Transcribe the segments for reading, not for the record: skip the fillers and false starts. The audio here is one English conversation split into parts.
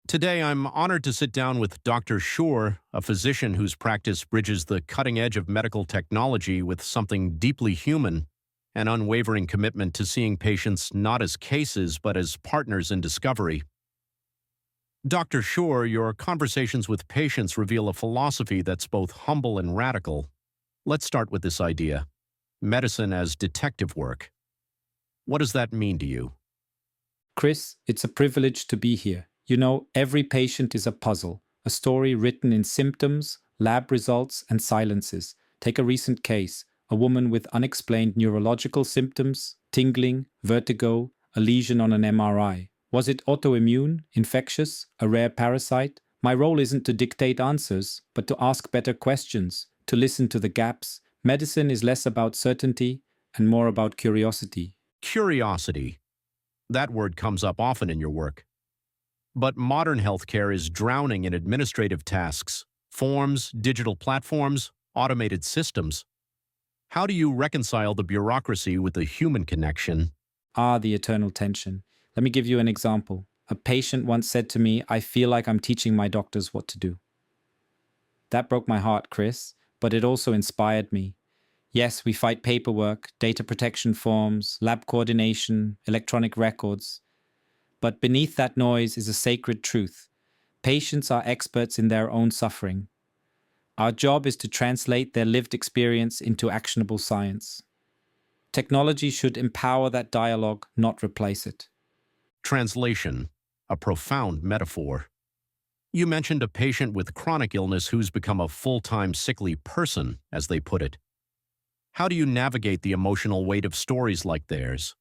Today, I'm honored to sit down with Dr. Schur, a physician whose practice bridges the cutting edge of medical technology with something deeply human, an unwavering commitment to seeing patients not as cases but as partners in discovery. Dr. Schur, your conversations with patients reveal a philosophy that's both humble and radical. Let's start with this idea: medicine as detective work. What does that mean to you? Chris, it's a privilege to be here. You know, every patient is a puzzle, a story written in symptoms, lab results, and silences. Take a recent case, a woman with unexplained neurological symptoms, tingling, vertigo, a lesion on an MRI. Was it autoimmune, infectious, a rare parasite? My role isn't to dictate answers, but to ask better questions, to listen to the gaps. Medicine is less about certainty and more about curiosity. Curiosity. That word comes up often in your work. But modern healthcare is drowning in administrative tasks, forms, digital platforms, automated systems. How do you reconcile the bureaucracy with the human connection? The eternal tension. Let me give you an example. A patient once said to me, I feel like I'm teaching my doctors what to do. That broke my heart, Chris, but it also inspired me. Yes, we fight paperwork, data protection forms, lab coordination, electronic records. But beneath that noise is a sacred truth. Patients are experts in their own suffering. Our job is to translate their lived experience into actionable science. Technology should empower that dialogue, not replace it. Translation, a profound metaphor. You mentioned a patient with chronic illness who's become a full-time sickly person, as they put it. How do you navigate the emotional weight of stories like theirs?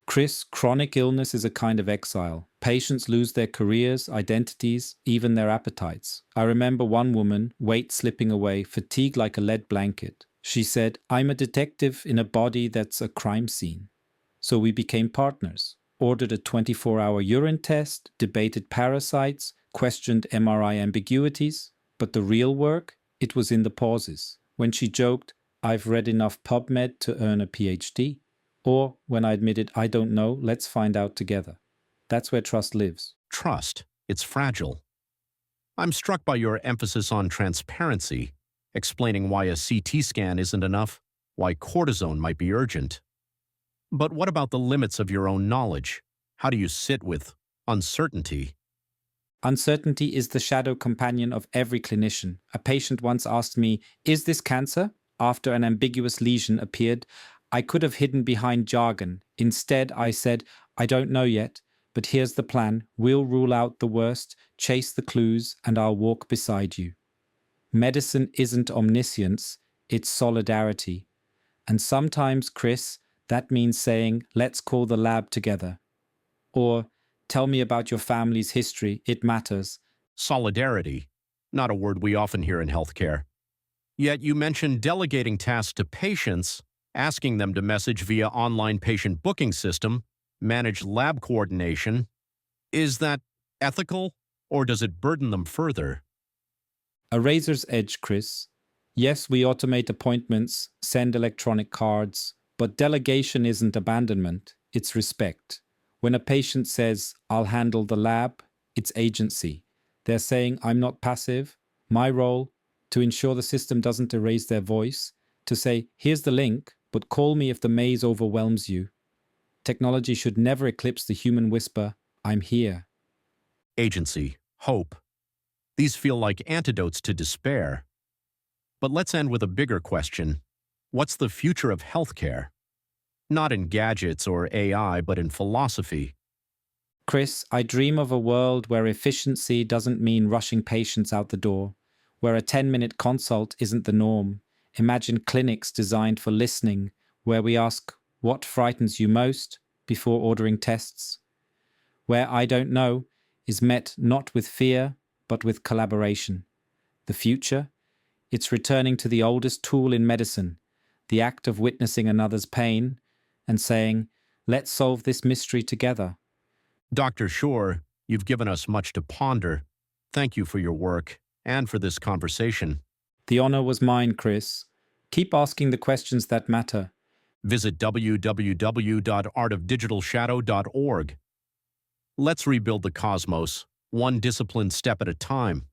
Chris, chronic illness is a kind of exile. Patients lose their careers, identities, even their appetites. I remember one woman, weight slipping away, fatigue like a lead blanket. She said, I'm a detective in a body that's a crime scene. So we became partners, ordered a 24-hour urine test, debated parasites, questioned MRI ambiguities. But the real work, it was in the pauses. When she joked, I've read enough PubMed to earn a PhD. Or when I admitted, I don't know, let's find out together. That's where trust lives. Trust. It's fragile. I'm struck by your emphasis on transparency, explaining why a CT scan isn't enough, why cortisone might be urgent. But what about the limits of your own knowledge? How do you sit with uncertainty? Uncertainty is the shadow companion of every clinician. A patient once asked me, is this cancer? After an ambiguous lesion appeared, I could have hidden behind jargon. Instead, I said, I don't know yet, but here's the plan. We'll rule out the worst, chase the clues, and I'll walk beside you. Medicine isn't omniscience, it's solidarity. And sometimes, Chris, that means saying, let's call the lab together. Or, tell me about your family's history, it matters. Solidarity, not a word we often hear in healthcare. Yet you mentioned delegating tasks to patients, asking them to message via online patient booking system, manage lab coordination. Is that ethical, or does it burden them further? A razor's edge, Chris. Yes, we automate appointments, send electronic cards, but delegation isn't abandonment, it's respect. When a patient says, I'll handle the lab, it's agency. They're saying, I'm not passive. My role, to ensure the system doesn't erase their voice, to say, here's the link, but call me if the maze overwhelms you. Technology should never eclipse the human whisper, I'm here. Agency, hope. These feel like antidotes to despair. But let's end with a bigger question. What's the future of healthcare? Not in gadgets or AI, but in philosophy. Chris, I dream of a world where efficiency doesn't mean rushing patients out the door, where a 10-minute consult isn't the norm. Imagine clinics designed for listening, where we ask, what frightens you most before ordering tests? Where I don't know is met not with fear, but with collaboration. The future? It's returning to the oldest tool in medicine, the act of witnessing another's pain and saying, let's solve this mystery together. Dr. Schur, you've given us much to ponder. Thank you for your work and for this conversation. The honor was mine, Chris. Keep asking the questions that matter. Visit www.artofdigitalshadow.org. Let's rebuild the cosmos, one disciplined step at a time.